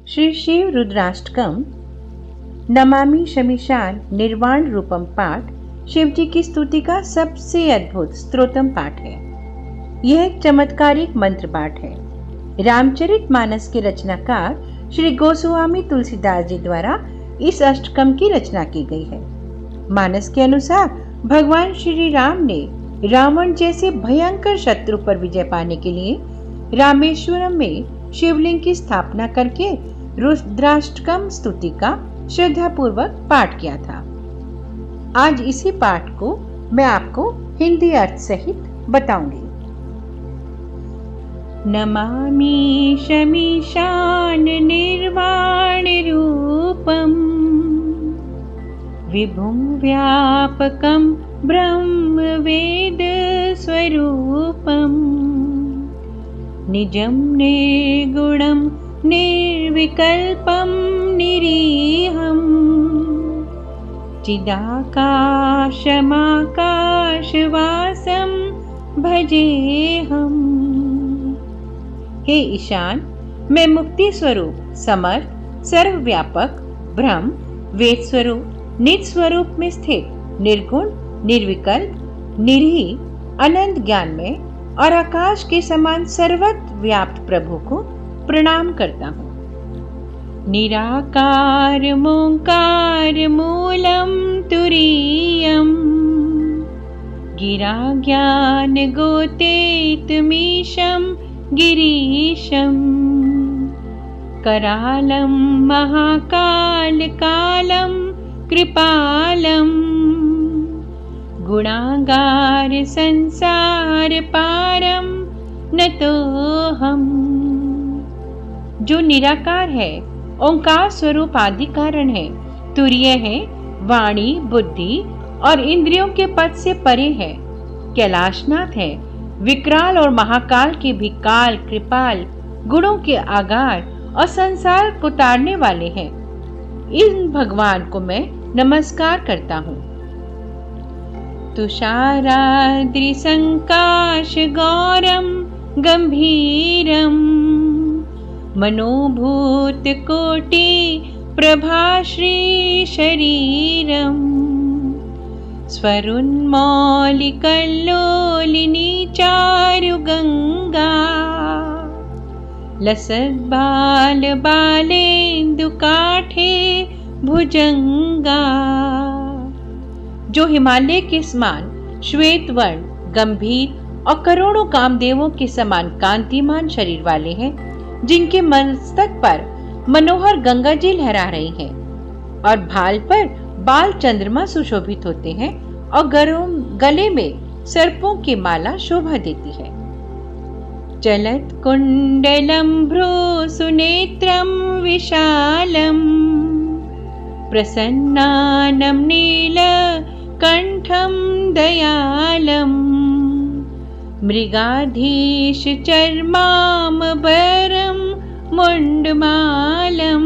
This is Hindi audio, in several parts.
श्री शिव रुद्राष्टकम नमामि शमीशान निर्वाण रूपम पाठ शिव जी की स्तुति का सबसे अद्भुत स्तोत्रम पाठ है। यह एक चमत्कारिक मंत्र पाठ है। रामचरितमानस के रचनाकार श्री गोस्वामी तुलसीदास जी द्वारा इस अष्टकम की रचना की गई है। मानस के अनुसार भगवान श्री राम ने रावण जैसे भयंकर शत्रु पर विजय पाने के लिए रामेश्वरम में शिवलिंग की स्थापना करके रुद्राष्टकम स्तुति का श्रद्धापूर्वक पाठ किया था। आज इसी पाठ को मैं आपको हिंदी अर्थ सहित बताऊंगी। नमामि शमीशान निर्वाण रूपम विभुं व्यापकं ब्रह्म वेद स्वरूपम निजं निर्गुणं निर्विकल्पं निरीहं चिदाकाशमाकाशवासं भजेहम्। हे ईशान, मैं मुक्ति स्वरूप समर्थ सर्वव्यापक ब्रह्म वेद स्वरूप निज स्वरूप में स्थित निर्गुण निर्विकल्प निरीह अनंत ज्ञान में और आकाश के समान सर्वत्र व्याप्त प्रभु को प्रणाम करता हूँ। निराकार मोंकार मूलम तुरीयम गिरा ज्ञान गोतेतमीशं गिरीशं करालं महाकाल कालं कृपालं गुणागार संसार पारम नतोहम। जो निराकार है, ओंकार स्वरूप आदि कारण है, तुरीय है, वाणी बुद्धि और इंद्रियों के पद से परे है, कैलाशनाथ है, विकराल और महाकाल के भी काल कृपाल गुणों के आगार और संसार को तारने वाले हैं। इन भगवान को मैं नमस्कार करता हूँ। तुषाराद्रि संकाश गौरम गंभीरम मनोभूत कोटि प्रभाश्री शरीरम स्वरुन्मौलिकल्लोलिनी चारु गंगा लसद्बाल बालेन्दु काठे भुजंगा। जो हिमालय के समान श्वेत वर्ण गंभीर और करोड़ों कामदेवों के समान कांतिमान शरीर वाले हैं, जिनके मस्तक पर मनोहर गंगा जी लहरा रही हैं और भाल पर बाल चंद्रमा सुशोभित होते हैं और गले में सर्पों की माला शोभा देती है। चलत कुंडलम भ्रू सुनेत्रम विशालम प्रसन्नानं नील कंठम दयालम मृगाधीश चर्माम्बरं मुंडमालं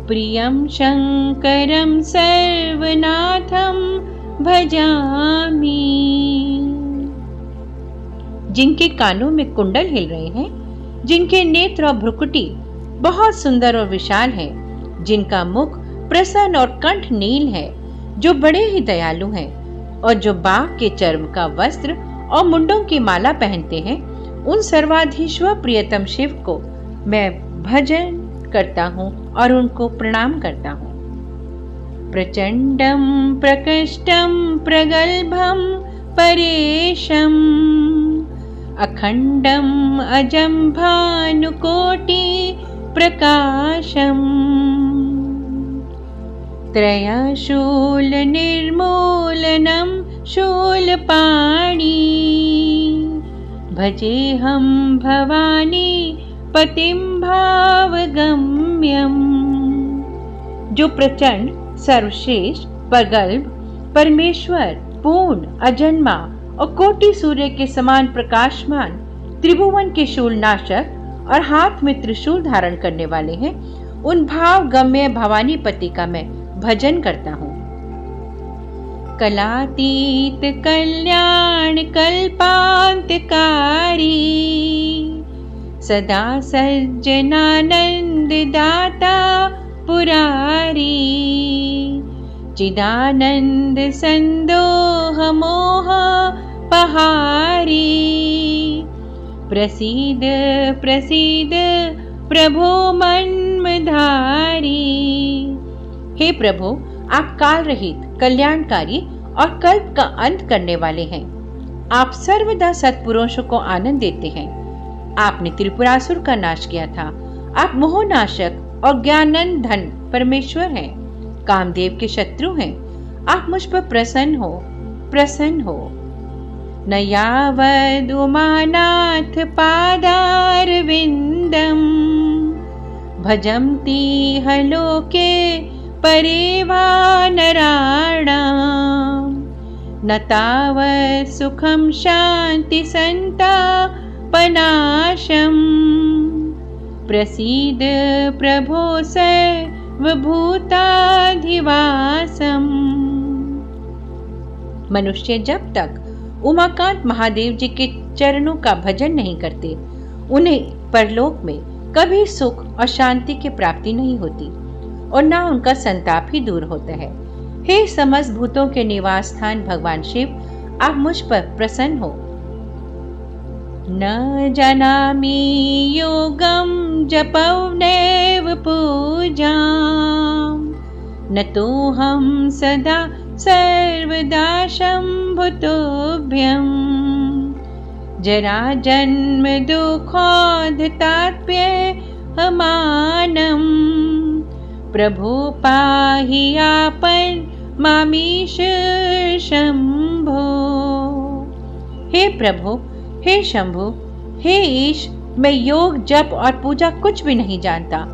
प्रियं शंकरं सर्वनाथं भजामि। जिनके कानों में कुंडल हिल रहे हैं, जिनके नेत्र और भ्रुकुटी बहुत सुंदर और विशाल है, जिनका मुख प्रसन्न और कंठ नील है, जो बड़े ही दयालु हैं और जो बाघ के चर्म का वस्त्र और मुंडों की माला पहनते हैं, उन सर्वाधीश्वर प्रियतम शिव को मैं भजन करता हूँ और उनको प्रणाम करता हूँ। प्रचंडम प्रकृष्टम प्रगल्भम परेशम अखंडम अजम भानुकोटि प्रकाशम त्रयशूल निर्मूलनम शूलपाणी भजेहं भवानी पतिं भावगम्यम। जो प्रचंड सर्वश्रेष्ठ प्रगल्भ परमेश्वर पूर्ण अजन्मा और कोटि सूर्य के समान प्रकाशमान त्रिभुवन के शूलनाशक और हाथ में त्रिशूल धारण करने वाले हैं, उन भावगम्य भवानी पति का मैं भजन करता हूँ। कलातीत कल्याण कल्पांतकारी सदा सज्जनानंद दाता पुरारी, चिदानंद संदोह मोह पहारी, प्रसीद प्रसीद प्रभु मन्मधारी। हे प्रभु, आप काल रहित, कल्याणकारी और कल्प का अंत करने वाले हैं। आप सर्वदा सत्पुरुषों को आनंद देते हैं। आपने त्रिपुरासुर का नाश किया था। आप मोहनाशक और ज्ञानंद धन परमेश्वर हैं, कामदेव के शत्रु हैं। आप मुझ पर प्रसन्न हो, प्रसन्न हो। न यावद उमानाथ पादार विंदम, भजन्ति हलोके परिवा नराणाम्, न तावत् सुखं शांति संतापनाशम्, प्रसीद प्रभो सर्वभूताधिवासम्। मनुष्य जब तक उमाकांत महादेव जी के चरणों का भजन नहीं करते, उन्हें परलोक में कभी सुख और शांति की प्राप्ति नहीं होती और ना उनका संताप ही दूर होता है। हे समस्त भूतों के निवास स्थान भगवान शिव, आप मुझ पर प्रसन्न हो। न जानामि योगं जपौनैव पूजां, न तोऽहं सदा सर्वदा शम्भुतोभ्यं, जरा जन्म दुःखोद्धताप्यहमानं, प्रभु पाहि आपन् मामीश शंभो। हे प्रभु, हे शंभु, हे ईश, मैं योग जप और पूजा कुछ भी नहीं जानता।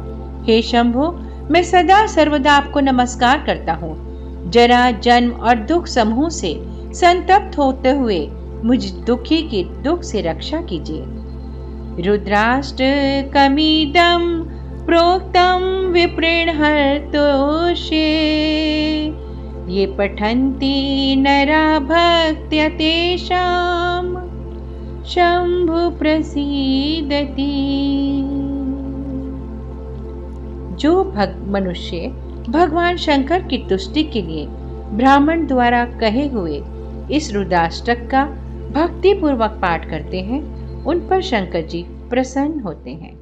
हे शंभु, मैं सदा सर्वदा आपको नमस्कार करता हूँ। जरा जन्म और दुख समूह से संतप्त होते हुए मुझ दुखी की दुख से रक्षा कीजिए। रुद्राष्टकमिदं प्रोक्तं विप्रीणहर्तोषे, ये पठन्ति नरा भक्त्या तेषां शंभु प्रसीदति। जो मनुष्य भगवान शंकर की तुष्टि के लिए ब्राह्मण द्वारा कहे हुए इस रुद्राष्टक का भक्ति पूर्वक पाठ करते हैं, उन पर शंकर जी प्रसन्न होते हैं।